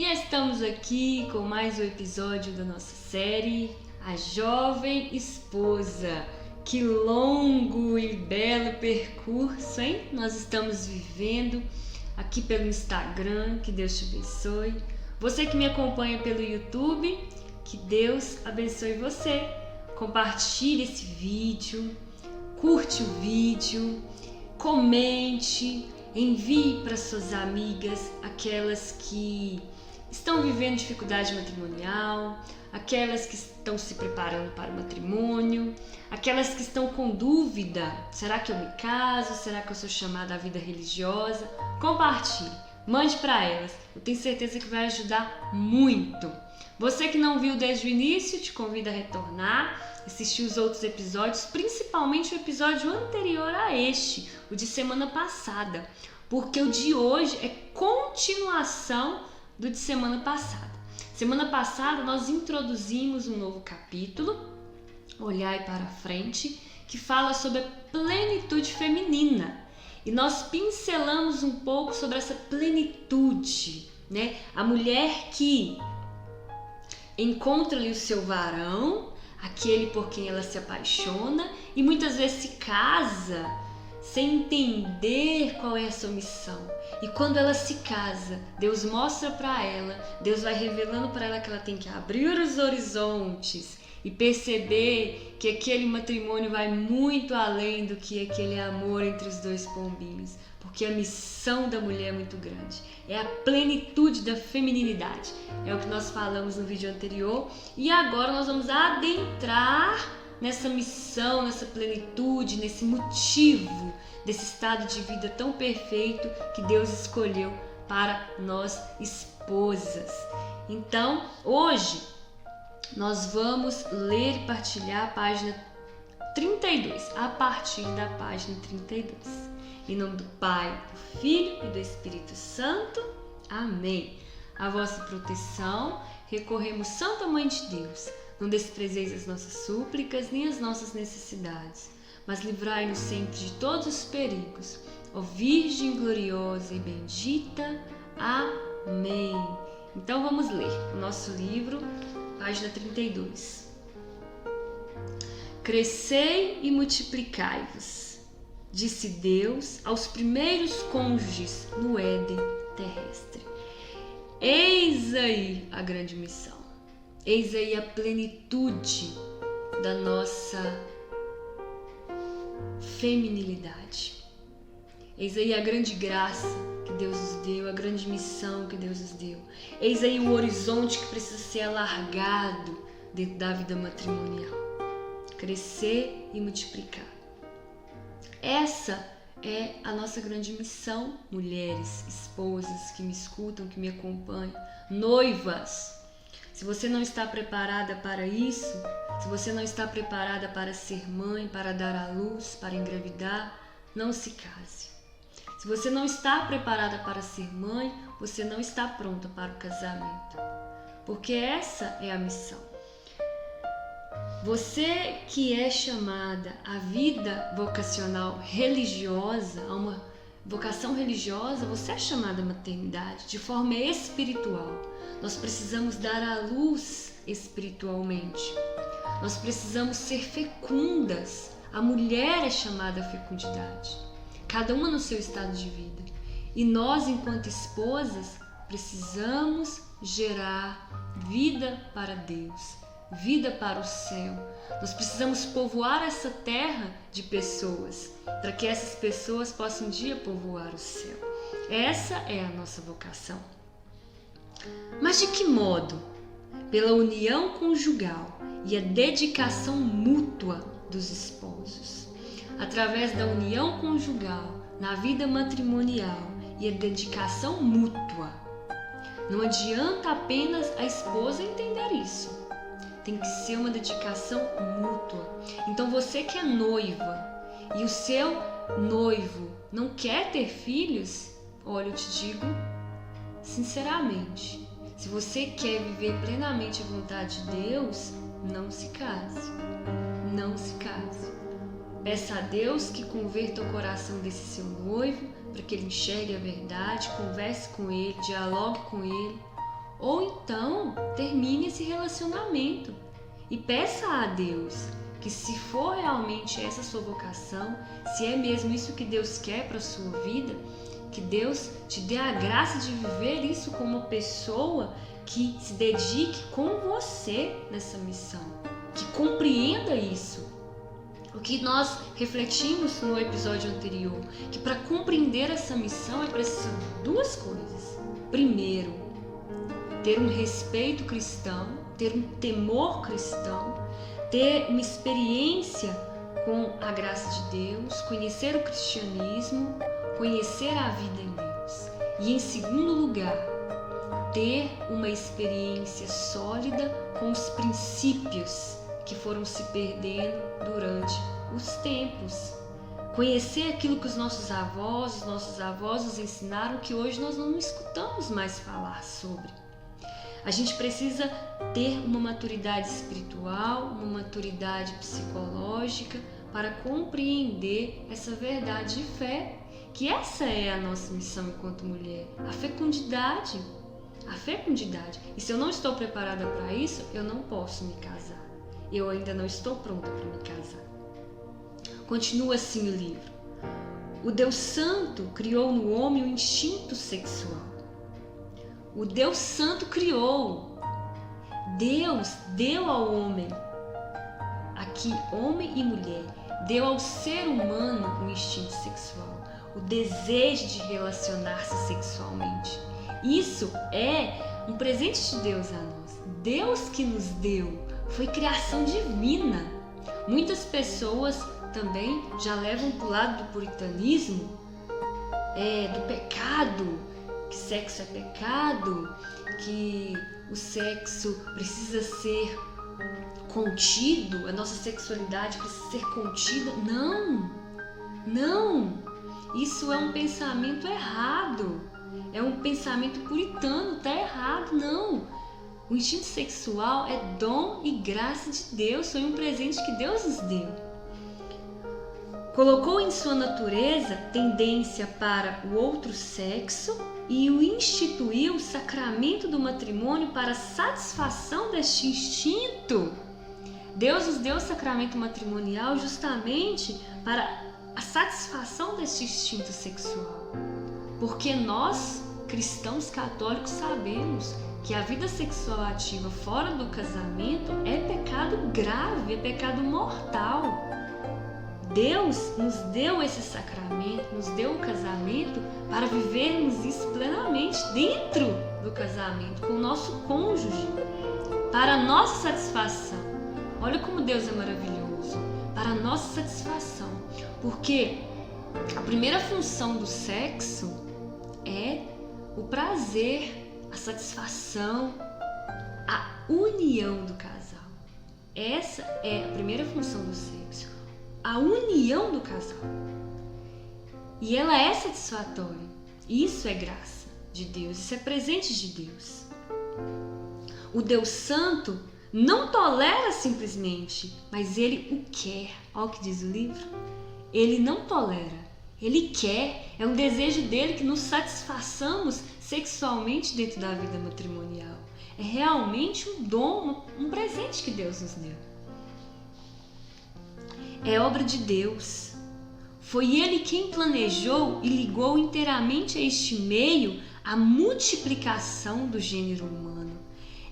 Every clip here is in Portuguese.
E estamos aqui com mais um episódio da nossa série A Jovem Esposa. Que longo e belo percurso, hein? Nós estamos vivendo aqui pelo Instagram, que Deus te abençoe. Você que me acompanha pelo YouTube, que Deus abençoe você. Compartilhe esse vídeo, curte o vídeo, comente, envie para suas amigas, aquelas que estão vivendo dificuldade matrimonial, aquelas que estão se preparando para o matrimônio, aquelas que estão com dúvida, será que eu me caso, será que eu sou chamada à vida religiosa? Compartilhe, mande para elas, eu tenho certeza que vai ajudar muito. Você que não viu desde o início, te convido a retornar, assistir os outros episódios, principalmente o episódio anterior a este, o de semana passada, porque o de hoje é continuação do de semana passada. Semana passada nós introduzimos um novo capítulo, Olhai para Frente, que fala sobre a plenitude feminina. E nós pincelamos um pouco sobre essa plenitude, né? A mulher que encontra ali o seu varão, aquele por quem ela se apaixona e muitas vezes se casa sem entender qual é a sua missão. E quando ela se casa, Deus mostra para ela, Deus vai revelando para ela que ela tem que abrir os horizontes e perceber que aquele matrimônio vai muito além do que aquele amor entre os dois pombinhos, porque a missão da mulher é muito grande, é a plenitude da feminilidade, é o que nós falamos no vídeo anterior. E agora nós vamos adentrar nessa missão, nessa plenitude, nesse motivo desse estado de vida tão perfeito que Deus escolheu para nós esposas. Então, hoje nós vamos ler e partilhar a página 32, a partir da página 32. Em nome do Pai, do Filho e do Espírito Santo. Amém. A vossa proteção recorremos, Santa Mãe de Deus. Não desprezeis as nossas súplicas nem as nossas necessidades, mas livrai-nos sempre de todos os perigos. Ó Virgem gloriosa e bendita. Amém. Então vamos ler o nosso livro, página 32. Crescei e multiplicai-vos, disse Deus aos primeiros cônjuges no Éden terrestre. Eis aí a grande missão. Eis aí a plenitude da nossa feminilidade. Eis aí a grande graça que Deus nos deu, a grande missão que Deus nos deu. Eis aí o horizonte que precisa ser alargado dentro da vida matrimonial. Crescer e multiplicar. Essa é a nossa grande missão, mulheres, esposas que me escutam, que me acompanham, noivas. Se você não está preparada para isso, se você não está preparada para ser mãe, para dar à luz, para engravidar, não se case. Se você não está preparada para ser mãe, você não está pronta para o casamento, porque essa é a missão. Você que é chamada à vida vocacional religiosa, a uma vocação religiosa, você é chamada à maternidade de forma espiritual. Nós precisamos dar à luz espiritualmente. Nós precisamos ser fecundas. A mulher é chamada à fecundidade, cada uma no seu estado de vida. E nós, enquanto esposas, precisamos gerar vida para Deus, vida para o céu. Nós precisamos povoar essa terra de pessoas, para que essas pessoas possam um dia povoar o céu. Essa é a nossa vocação. Mas de que modo? Pela união conjugal e a dedicação mútua dos esposos. Através da união conjugal, na vida matrimonial e a dedicação mútua. Não adianta apenas a esposa entender isso. Tem que ser uma dedicação mútua. Então você que é noiva e o seu noivo não quer ter filhos, olha, eu te digo sinceramente, se você quer viver plenamente a vontade de Deus, não se case. Não se case. Peça a Deus que converta o coração desse seu noivo, para que ele enxergue a verdade, converse com ele, dialogue com ele, Ou então, termine esse relacionamento e peça a Deus que, se for realmente essa sua vocação, se é mesmo isso que Deus quer para a sua vida, que Deus te dê a graça de viver isso como uma pessoa que se dedique com você nessa missão, que compreenda isso. O que nós refletimos no episódio anterior, que para compreender essa missão é preciso duas coisas. Primeiro, ter um respeito cristão, ter um temor cristão, ter uma experiência com a graça de Deus, conhecer o cristianismo, conhecer a vida em Deus. E em segundo lugar, ter uma experiência sólida com os princípios que foram se perdendo durante os tempos. Conhecer aquilo que os nossos avós nos ensinaram, que hoje nós não escutamos mais falar sobre. A gente precisa ter uma maturidade espiritual, uma maturidade psicológica para compreender essa verdade de fé, que essa é a nossa missão enquanto mulher, a fecundidade. A fecundidade. E se eu não estou preparada para isso, eu não posso me casar. Eu ainda não estou pronta para me casar. Continua assim o livro. O Deus Santo criou no homem o instinto sexual. O Deus Santo criou. Deus deu ao homem, aqui homem e mulher, deu ao ser humano o instinto sexual, o desejo de relacionar-se sexualmente. Isso é um presente de Deus a nós. Deus que nos deu, foi criação divina. Muitas pessoas também já levam para o lado do puritanismo, do pecado, que sexo é pecado, que o sexo precisa ser contido, a nossa sexualidade precisa ser contida. Não, isso é um pensamento errado, é um pensamento puritano, está errado, não. O instinto sexual é dom e graça de Deus, foi um presente que Deus nos deu. Colocou em sua natureza tendência para o outro sexo e o instituiu o sacramento do matrimônio para a satisfação deste instinto. Deus nos deu o sacramento matrimonial justamente para a satisfação deste instinto sexual. Porque nós, cristãos católicos, sabemos que a vida sexual ativa fora do casamento é pecado grave, é pecado mortal. Deus nos deu esse sacramento, nos deu o casamento para vivermos isso plenamente dentro do casamento, com o nosso cônjuge, para a nossa satisfação. Olha como Deus é maravilhoso, para a nossa satisfação, porque a primeira função do sexo é o prazer, a satisfação, a união do casal. Essa é a primeira função do sexo. A união do casal. E ela é satisfatória. Isso é graça de Deus, isso é presente de Deus. O Deus Santo não tolera simplesmente, mas ele o quer. Olha o que diz o livro. Ele não tolera, ele quer. É um desejo dele que nos satisfaçamos sexualmente dentro da vida matrimonial. É realmente um dom, um presente que Deus nos deu. É obra de Deus. Foi Ele quem planejou e ligou inteiramente a este meio a multiplicação do gênero humano.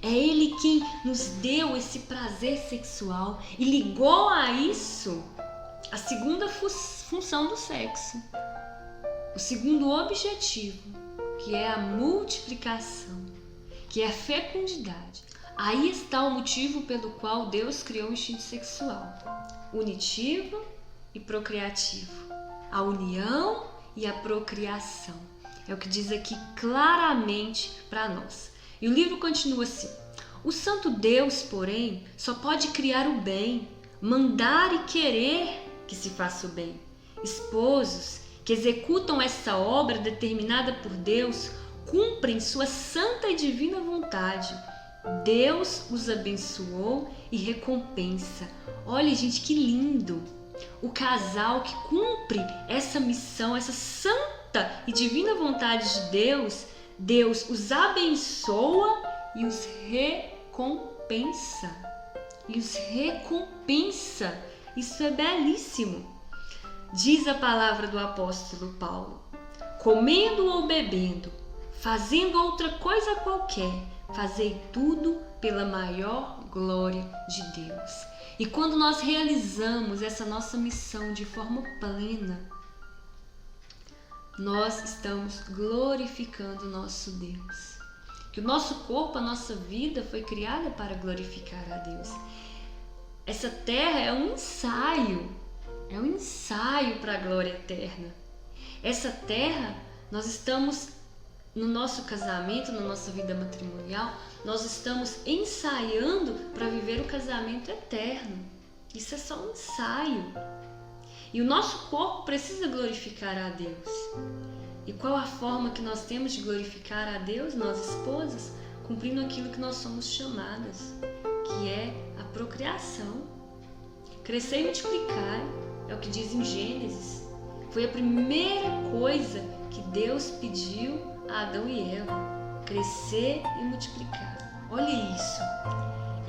É Ele quem nos deu esse prazer sexual e ligou a isso a segunda função do sexo, o segundo objetivo, que é a multiplicação, que é a fecundidade. Aí está o motivo pelo qual Deus criou o instinto sexual. Unitivo e procriativo, a união e a procriação. É o que diz aqui claramente para nós. E o livro continua assim: o santo Deus, porém, só pode criar o bem, mandar e querer que se faça o bem. Esposos que executam essa obra determinada por Deus cumprem sua santa e divina vontade. Deus os abençoou e recompensa. Olha, gente, que lindo! O casal que cumpre essa missão, essa santa e divina vontade de Deus, Deus os abençoa e os recompensa. Isso é belíssimo. Diz a palavra do apóstolo Paulo: comendo ou bebendo, fazendo outra coisa qualquer, fazei tudo pela maior glória de Deus. E quando nós realizamos essa nossa missão de forma plena, nós estamos glorificando o nosso Deus. Que o nosso corpo, a nossa vida foi criada para glorificar a Deus. Essa terra é um ensaio para a glória eterna. Essa terra, nós estamos no nosso casamento, na nossa vida matrimonial, nós estamos ensaiando para viver o casamento eterno. Isso é só um ensaio. E o nosso corpo precisa glorificar a Deus. E qual a forma que nós temos de glorificar a Deus, nós esposas? Cumprindo aquilo que nós somos chamadas, que é a procriação. Crescer e multiplicar, é o que diz em Gênesis. Foi a primeira coisa que Deus pediu a Adão e Eva: crescer e multiplicar. Olha isso.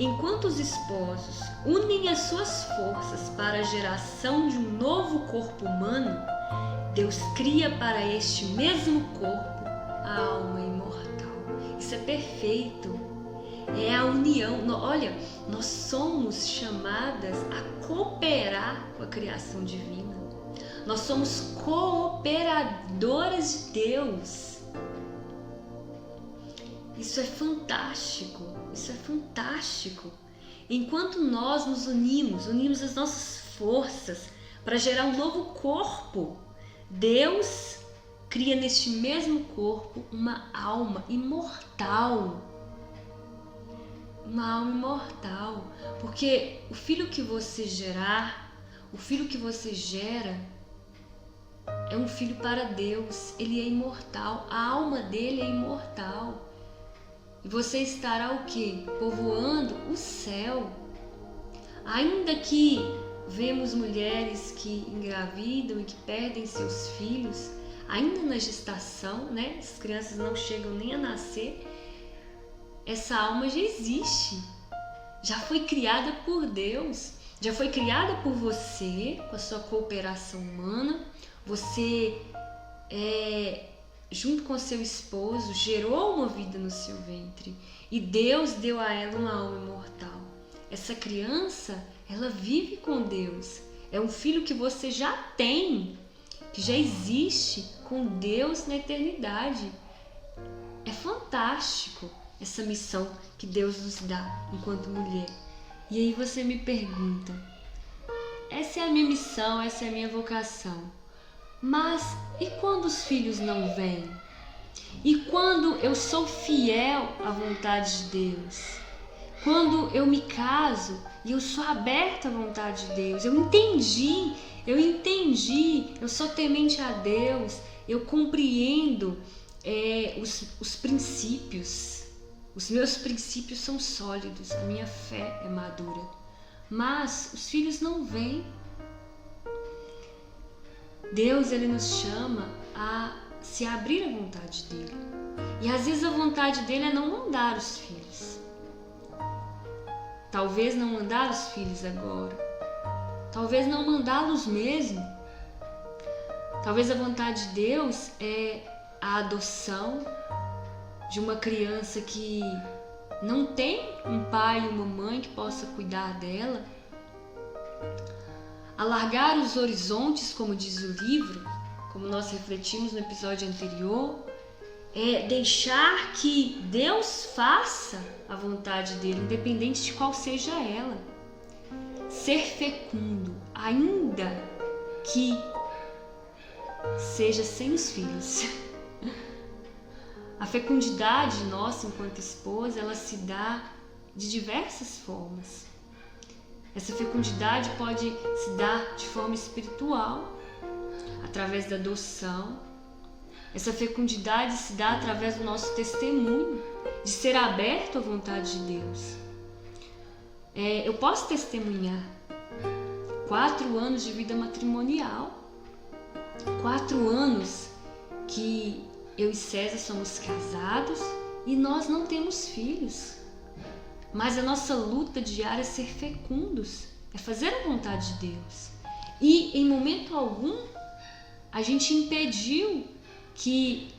Enquanto os esposos unem as suas forças para a geração de um novo corpo humano, Deus cria para este mesmo corpo a alma imortal. Isso é perfeito. É a união. Olha, nós somos chamadas a cooperar com a criação divina. Nós somos cooperadoras de Deus. Isso é fantástico. Isso é fantástico. Enquanto nós nos unimos as nossas forças para gerar um novo corpo, Deus cria neste mesmo corpo uma alma imortal. Uma alma imortal. Porque o filho que você gerar, o filho que você gera, é um filho para Deus. Ele é imortal. A alma dele é imortal. E você estará o quê? Povoando o céu. Ainda que vemos mulheres que engravidam e que perdem seus filhos, ainda na gestação, né? As crianças não chegam nem a nascer. Essa alma já existe. Já foi criada por Deus. Já foi criada por você, com a sua cooperação humana. Você junto com seu esposo, gerou uma vida no seu ventre e Deus deu a ela uma alma imortal. Essa criança, ela vive com Deus. É um filho que você já tem, que já existe com Deus na eternidade. É fantástico essa missão que Deus nos dá enquanto mulher. E aí você me pergunta: essa é a minha missão, essa é a minha vocação. Mas e quando os filhos não vêm? E quando eu sou fiel à vontade de Deus? Quando eu me caso e eu sou aberta à vontade de Deus? Eu entendi, eu sou temente a Deus, eu compreendo os princípios. Os meus princípios são sólidos, a minha fé é madura. Mas os filhos não vêm. Deus, ele nos chama a se abrir à vontade dele. E às vezes a vontade dele é não mandar os filhos. Talvez não mandar os filhos agora. Talvez não mandá-los mesmo. Talvez a vontade de Deus é a adoção de uma criança que não tem um pai e uma mãe que possa cuidar dela. Alargar os horizontes, como diz o livro, como nós refletimos no episódio anterior, é deixar que Deus faça a vontade dele, independente de qual seja ela. Ser fecundo, ainda que seja sem os filhos. A fecundidade nossa enquanto esposa, ela se dá de diversas formas. Essa fecundidade pode se dar de forma espiritual, através da adoção. Essa fecundidade se dá através do nosso testemunho, de ser aberto à vontade de Deus. Eu posso testemunhar 4 anos de vida matrimonial, 4 anos que eu e César somos casados e nós não temos filhos. Mas a nossa luta diária é ser fecundos, é fazer a vontade de Deus. E em momento algum a gente impediu que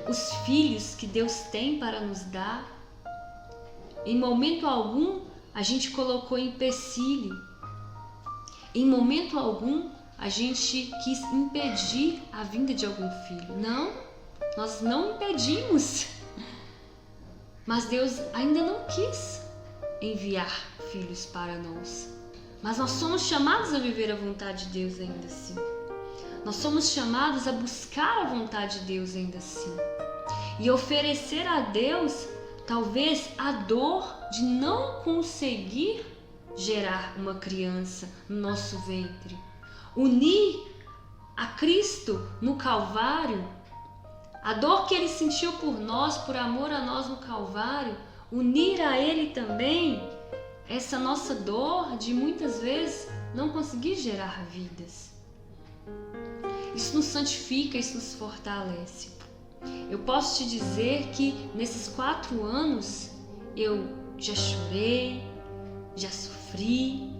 os filhos que Deus tem para nos dar, em momento algum a gente colocou empecilho, em momento algum a gente quis impedir a vinda de algum filho. Não, nós não impedimos. Mas Deus ainda não quis enviar filhos para nós. Mas nós somos chamados a viver a vontade de Deus ainda assim. Nós somos chamados a buscar a vontade de Deus ainda assim. E oferecer a Deus, talvez, a dor de não conseguir gerar uma criança no nosso ventre. Unir a Cristo no Calvário, a dor que Ele sentiu por nós, por amor a nós no Calvário, unir a Ele também essa nossa dor de muitas vezes não conseguir gerar vidas. Isso nos santifica, isso nos fortalece. Eu posso te dizer que nesses 4 anos eu já chorei, já sofri,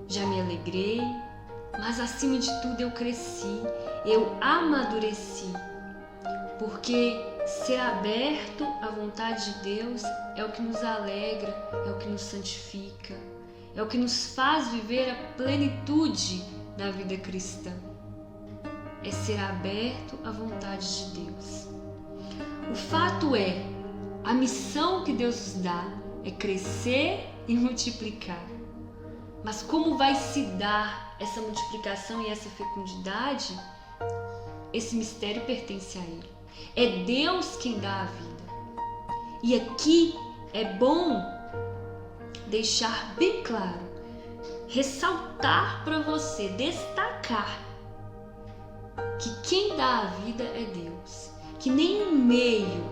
já me alegrei, mas acima de tudo eu cresci, eu amadureci. Porque ser aberto à vontade de Deus é o que nos alegra, é o que nos santifica, é o que nos faz viver a plenitude da vida cristã. É ser aberto à vontade de Deus. O fato é, a missão que Deus nos dá é crescer e multiplicar. Mas como vai se dar essa multiplicação e essa fecundidade? Esse mistério pertence a Ele. É Deus quem dá a vida. E aqui é bom deixar bem claro, ressaltar para você, destacar que quem dá a vida é Deus. Que nenhum meio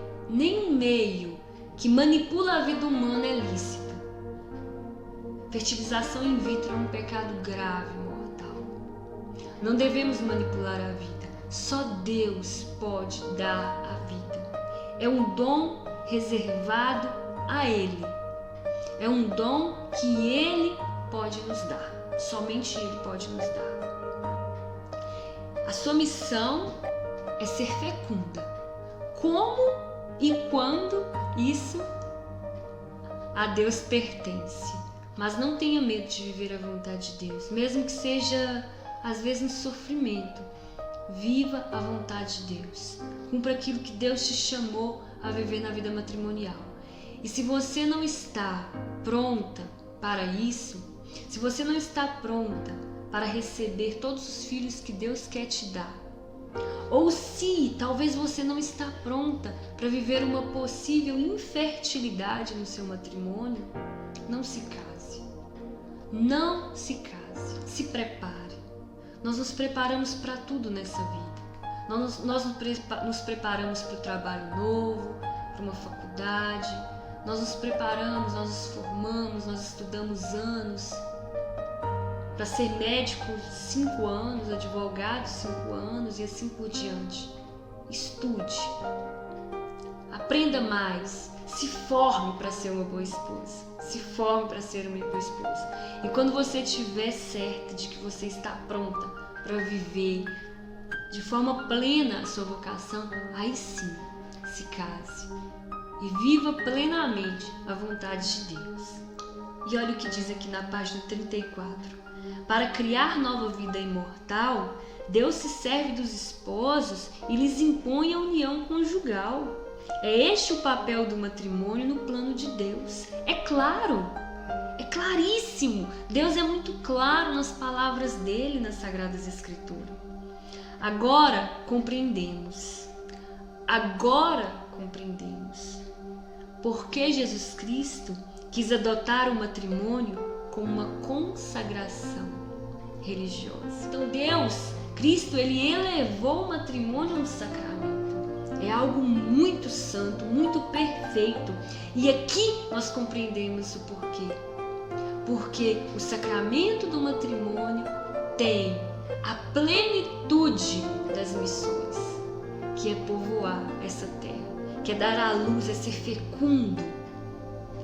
que manipula a vida humana é lícito. Fertilização in vitro é um pecado grave, mortal. Não devemos manipular a vida. Só Deus pode dar a vida. É um dom reservado a Ele. É um dom que Ele pode nos dar. Somente Ele pode nos dar. A sua missão é ser fecunda. Como e quando isso a Deus pertence. Mas não tenha medo de viver a vontade de Deus, mesmo que seja às vezes no sofrimento. Viva a vontade de Deus. Cumpra aquilo que Deus te chamou a viver na vida matrimonial. E se você não está pronta para isso, se você não está pronta para receber todos os filhos que Deus quer te dar, ou se talvez você não está pronta para viver uma possível infertilidade no seu matrimônio, não se case. Não se case. Se prepare. Nós nos preparamos para tudo nessa vida. Nós nos preparamos para o trabalho novo, para uma faculdade. Nós nos preparamos, nós nos formamos, nós estudamos anos. Para ser médico 5 anos, advogado 5 anos e assim por diante. Estude. Aprenda mais. Se forme para ser uma boa esposa. Se forme para ser uma boa esposa. E quando você estiver certa de que você está pronta para viver de forma plena a sua vocação, aí sim, se case e viva plenamente a vontade de Deus. E olha o que diz aqui na página 34. Para criar nova vida imortal, Deus se serve dos esposos e lhes impõe a união conjugal. É este o papel do matrimônio no plano de Deus. É claro, é claríssimo. Deus é muito claro nas palavras dele nas Sagradas Escrituras. Agora compreendemos. Porque Jesus Cristo quis adotar o matrimônio como uma consagração religiosa. Então Deus, Cristo, Ele elevou o matrimônio a um sacramento. É algo muito santo, muito perfeito. E aqui nós compreendemos o porquê. Porque o sacramento do matrimônio tem a plenitude das missões, que é povoar essa terra, que é dar à luz, é ser fecundo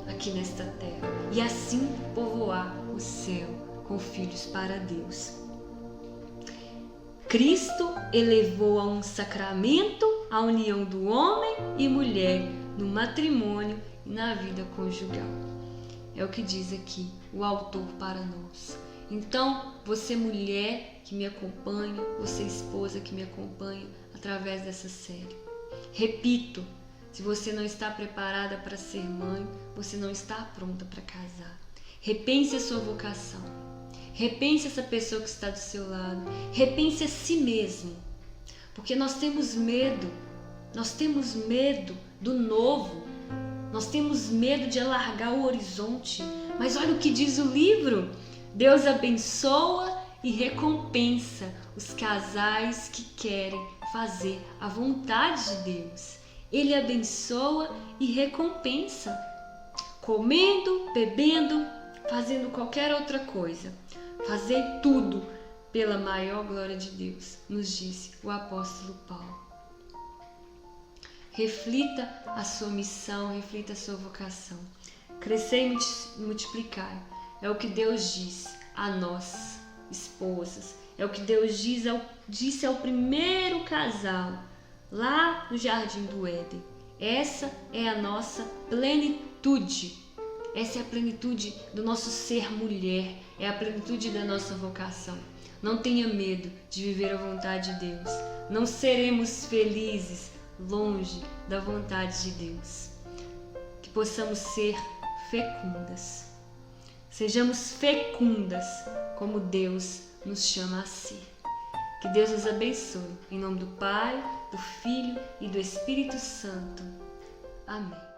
aqui nesta terra e assim povoar o céu com filhos para Deus. Cristo elevou a um sacramento a união do homem e mulher no matrimônio e na vida conjugal. É o que diz aqui o autor para nós. Então, você mulher que me acompanha, você esposa que me acompanha através dessa série. Repito, se você não está preparada para ser mãe, você não está pronta para casar. Repense a sua vocação. Repense essa pessoa que está do seu lado. Repense a si mesmo. Porque nós temos medo do novo. Nós temos medo de alargar o horizonte. Mas olha o que diz o livro. Deus abençoa e recompensa os casais que querem fazer a vontade de Deus. Ele abençoa e recompensa, comendo, bebendo, fazendo qualquer outra coisa. Fazei tudo pela maior glória de Deus, nos disse o apóstolo Paulo. Reflita a sua missão, reflita a sua vocação. Crescer e multiplicar é o que Deus diz a nós, esposas. É o que Deus disse ao primeiro casal, lá no Jardim do Éden. Essa é a nossa plenitude. Essa é a plenitude do nosso ser mulher. É a plenitude da nossa vocação. Não tenha medo de viver a vontade de Deus. Não seremos felizes longe da vontade de Deus. Que possamos ser fecundas. Sejamos fecundas como Deus nos chama a ser. Que Deus nos abençoe. Em nome do Pai, do Filho e do Espírito Santo. Amém.